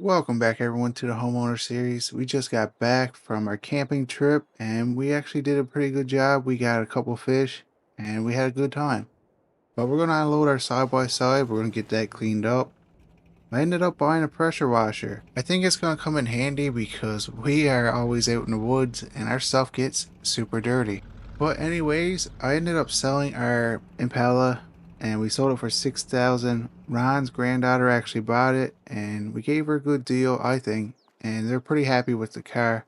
Welcome back everyone to the homeowner series. We just got back from our camping trip and we actually did a pretty good job. We got a couple fish and we had a good time. But we're going to unload our side by side. We're going to get that cleaned up. I ended up buying a pressure washer. I think it's going to come in handy because we are always out in the woods and our stuff gets super dirty. But anyways, I ended up selling our Impala and we sold it for 6,000. Ron's granddaughter actually bought it and we gave her a good deal, I think, and they're pretty happy with the car.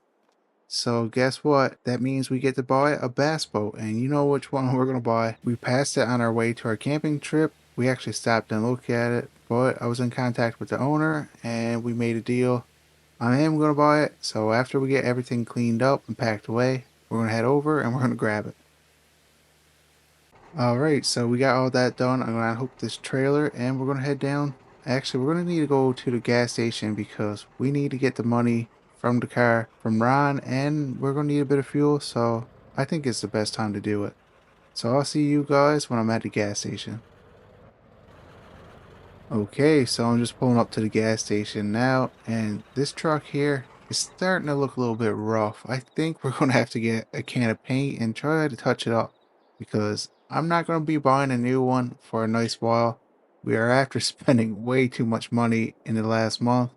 So guess what? That means we get to buy a bass boat, and you know which one we're gonna buy. We passed it on our way to our camping trip. We actually stopped and looked at it, but I was in contact with the owner and we made a deal. I am gonna buy it, so after we get everything cleaned up and packed away, we're gonna head over and we're gonna grab it. Alright, so we got all that done. I'm gonna unhook this trailer and we're gonna head down. Actually, we're gonna need to go to the gas station because we need to get the money from the car from Ron and we're gonna need a bit of fuel, so I think it's the best time to do it. So I'll see you guys when I'm at the gas station. Okay, so I'm just pulling up to the gas station now, and this truck here is starting to look a little bit rough. I think we're gonna have to get a can of paint and try to touch it up because I'm not gonna be buying a new one for a nice while. We are after spending way too much money in the last month.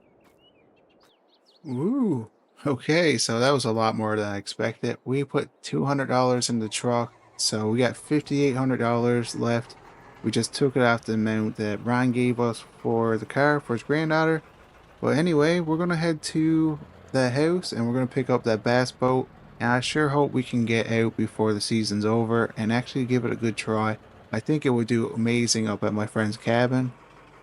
Ooh, okay, so that was a lot more than I expected. We put $200 in the truck, so we got $5,800 left. We just took it off the amount that Ron gave us for the car for his granddaughter. But anyway, we're gonna head to the house and we're gonna pick up that bass boat. And I sure hope we can get out before the season's over and actually give it a good try. I think it would do amazing up at my friend's cabin.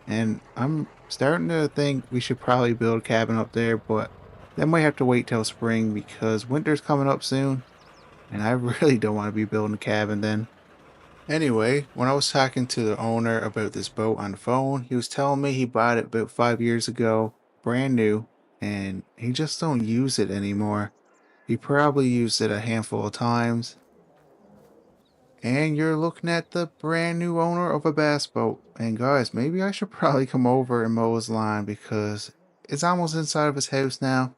And I'm starting to think we should probably build a cabin up there, but that might have to wait till spring because winter's coming up soon. And I really don't want to be building a cabin then. Anyway, when I was talking to the owner about this boat on the phone, he was telling me he bought it about 5 years ago, brand new, and he just don't use it anymore. He probably used it a handful of times. And you're looking at the brand new owner of a bass boat. And guys, maybe I should probably come over and mow his lawn because it's almost inside of his house now.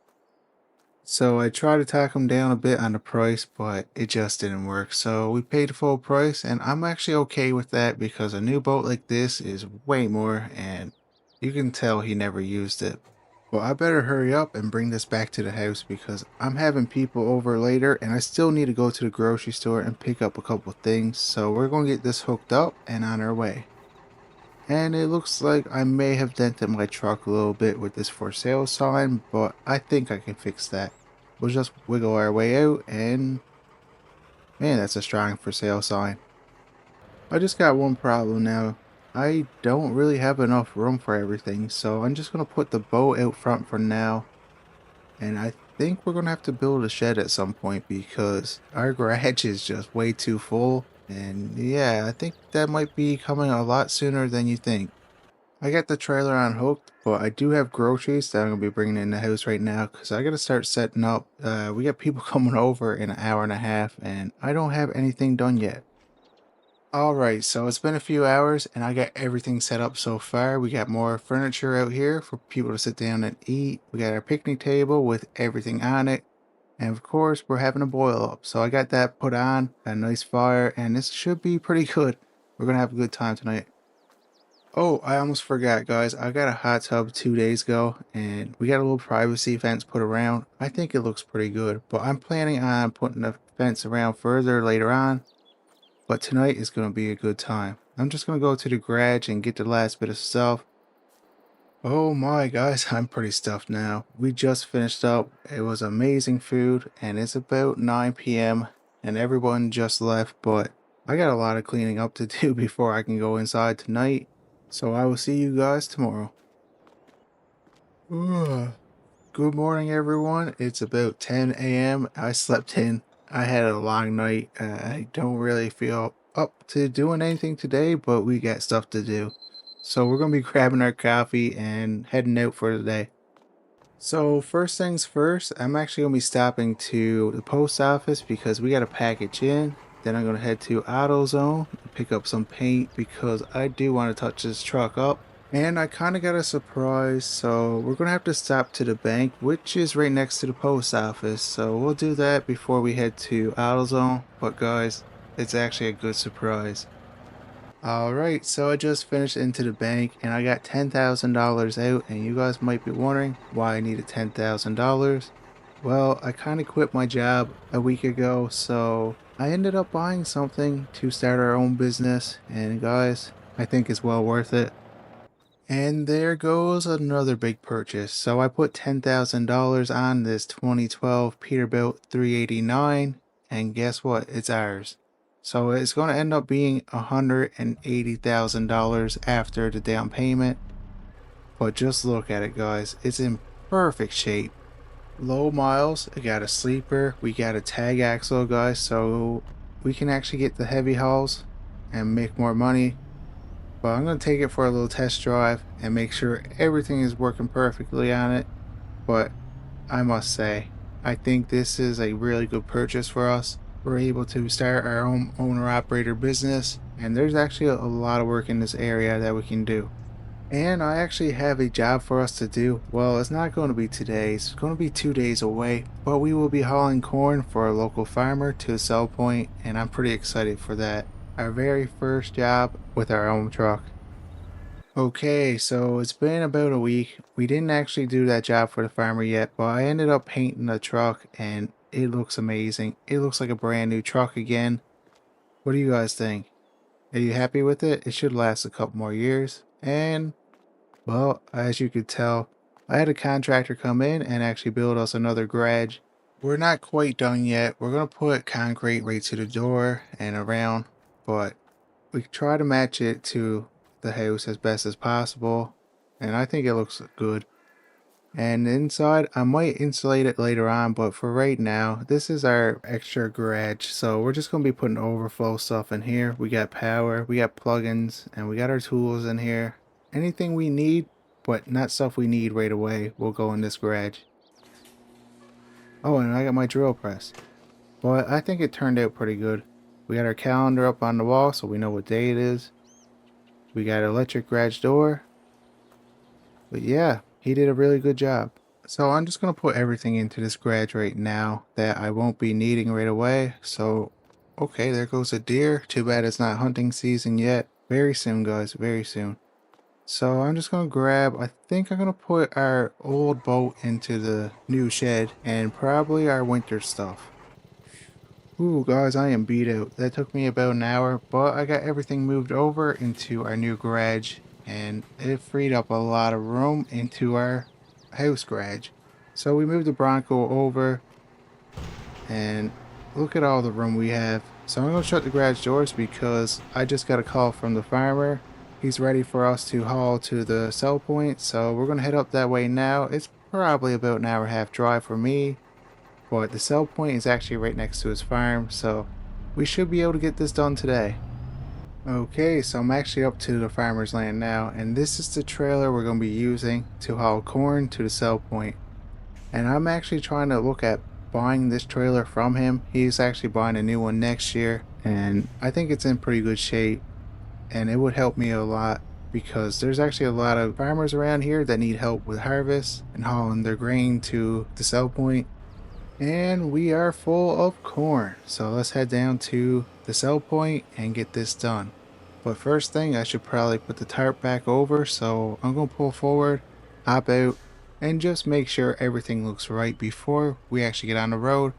So I tried to talk him down a bit on the price, but it just didn't work. So we paid the full price, and I'm actually okay with that because a new boat like this is way more, and you can tell he never used it. Well, I better hurry up and bring this back to the house because I'm having people over later, and I still need to go to the grocery store and pick up a couple things. So we're going to get this hooked up and on our way. And it looks like I may have dented my truck a little bit with this for sale sign, but I think I can fix that. We'll just wiggle our way out and man, that's a strong for sale sign. I just got one problem now. I don't really have enough room for everything, so I'm just going to put the boat out front for now. And I think we're going to have to build a shed at some point because our garage is just way too full. And yeah, I think that might be coming a lot sooner than you think. I got the trailer unhooked, but I do have groceries that I'm going to be bringing in the house right now because I got to start setting up. We got people coming over in an hour and a half and I don't have anything done yet. Alright, so it's been a few hours and I got everything set up so far. We got more furniture out here for people to sit down and eat. We got our picnic table with everything on it. And of course, we're having a boil up. So I got that put on, a nice fire, and this should be pretty good. We're going to have a good time tonight. Oh, I almost forgot, guys. I got a hot tub 2 days ago, and we got a little privacy fence put around. I think it looks pretty good, but I'm planning on putting the fence around further later on. But tonight is going to be a good time. I'm just going to go to the garage and get the last bit of stuff. Oh my guys, I'm pretty stuffed now. We just finished up. It was amazing food and it's about 9 p.m. and everyone just left, but I got a lot of cleaning up to do before I can go inside tonight. So I will see you guys tomorrow. Ugh. Good morning everyone. It's about 10 a.m. I slept in. I had a long night. I don't really feel up to doing anything today, but we got stuff to do. So we're going to be grabbing our coffee and heading out for the day. So first things first, I'm actually going to be stopping to the post office because we got a package in. Then I'm going to head to AutoZone and pick up some paint because I do want to touch this truck up. And I kind of got a surprise, so we're gonna have to stop to the bank, which is right next to the post office. So we'll do that before we head to AutoZone. But guys, it's actually a good surprise. Alright, so I just finished into the bank and I got $10,000 out, and you guys might be wondering why I needed $10,000. Well, I kind of quit my job a week ago, so I ended up buying something to start our own business, and guys, I think it's well worth it. And there goes another big purchase. So I put $10,000 on this 2012 Peterbilt 389, and guess what? It's ours. So it's going to end up being $180,000 after the down payment. But just look at it, guys. It's in perfect shape. Low miles, I got a sleeper, we got a tag axle, guys, so we can actually get the heavy hauls and make more money. But I'm going to take it for a little test drive and make sure everything is working perfectly on it. But I must say, I think this is a really good purchase for us. We're able to start our own owner-operator business, and there's actually a lot of work in this area that we can do. And I actually have a job for us to do. Well, it's not going to be today, it's going to be 2 days away, but we will be hauling corn for a local farmer to a sell point, and I'm pretty excited for that. Our very first job with our own truck. Okay, so it's been about a week. We didn't actually do that job for the farmer yet, but I ended up painting the truck and it looks amazing. It looks like a brand new truck again. What do you guys think? Are you happy with it? It should last a couple more years. And, well, as you could tell, I had a contractor come in and actually build us another garage. We're not quite done yet. We're going to put concrete right to the door and around, but we try to match it to the house as best as possible, and I think it looks good. And inside, I might insulate it later on, but for right now, this is our extra garage. So we're just going to be putting overflow stuff in here. We got power, we got plugins, and we got our tools in here. Anything we need, but not stuff we need right away, will go in this garage. Oh, and I got my drill press. But I think it turned out pretty good. We got our calendar up on the wall so we know what day it is. We got electric garage door. But yeah, he did a really good job. So I'm just going to put everything into this garage right now that I won't be needing right away. So, okay, there goes a deer. Too bad it's not hunting season yet. Very soon, guys, very soon. So I'm just going to grab, I think I'm going to put our old boat into the new shed and probably our winter stuff. Ooh, guys, I am beat out. That took me about an hour, but I got everything moved over into our new garage, and it freed up a lot of room into our house garage. So we moved the Bronco over, and look at all the room we have. So I'm going to shut the garage doors because I just got a call from the farmer. He's ready for us to haul to the sell point, so we're going to head up that way now. It's probably about an hour and a half drive for me, but the sell point is actually right next to his farm, so we should be able to get this done today. Okay, so I'm actually up to the farmer's land now, and this is the trailer we're going to be using to haul corn to the sell point. And I'm actually trying to look at buying this trailer from him. He's actually buying a new one next year, and I think it's in pretty good shape, and it would help me a lot because there's actually a lot of farmers around here that need help with harvest and hauling their grain to the sell point. And we are full of corn. So let's head down to the sell point and get this done. But first thing, I should probably put the tarp back over. So I'm going to pull forward, hop out, and just make sure everything looks right before we actually get on the road.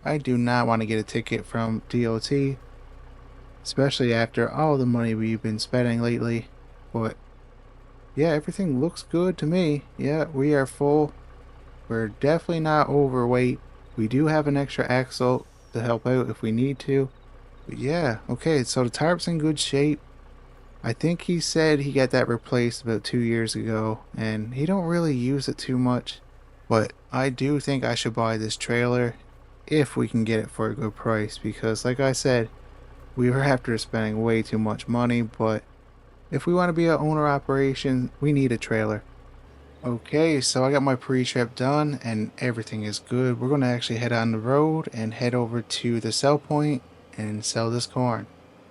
I do not want to get a ticket from DOT, especially after all the money we've been spending lately. But yeah, everything looks good to me. Yeah, we are full. We're definitely not overweight. We do have an extra axle to help out if we need to. But yeah, okay, so the tarp's in good shape. I think he said he got that replaced about 2 years ago, and he don't really use it too much. But I do think I should buy this trailer if we can get it for a good price, because like I said, we were after spending way too much money, but if we want to be an owner operation, we need a trailer. Okay, so I got my pre-trip done and everything is good. We're going to actually head on the road and head over to the sell point and sell this corn.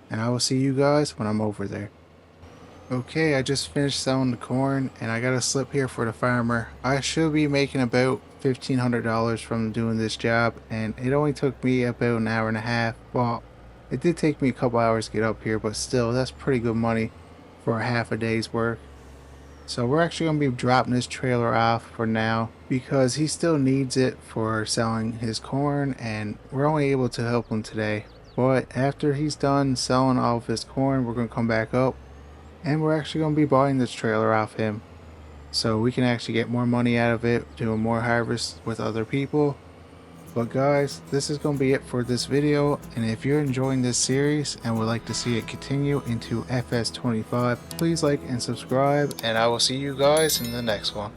And I will see you guys when I'm over there. Okay, I just finished selling the corn and I got a slip here for the farmer. I should be making about $1,500 from doing this job, and it only took me about an hour and a half. Well, it did take me a couple hours to get up here, but still, that's pretty good money for a half a day's work. So we're actually going to be dropping this trailer off for now because he still needs it for selling his corn, and we're only able to help him today. But after he's done selling all of his corn, we're going to come back up and we're actually going to be buying this trailer off him so we can actually get more money out of it, doing more harvests with other people. But guys, this is going to be it for this video, and if you're enjoying this series and would like to see it continue into FS25, please like and subscribe, and I will see you guys in the next one.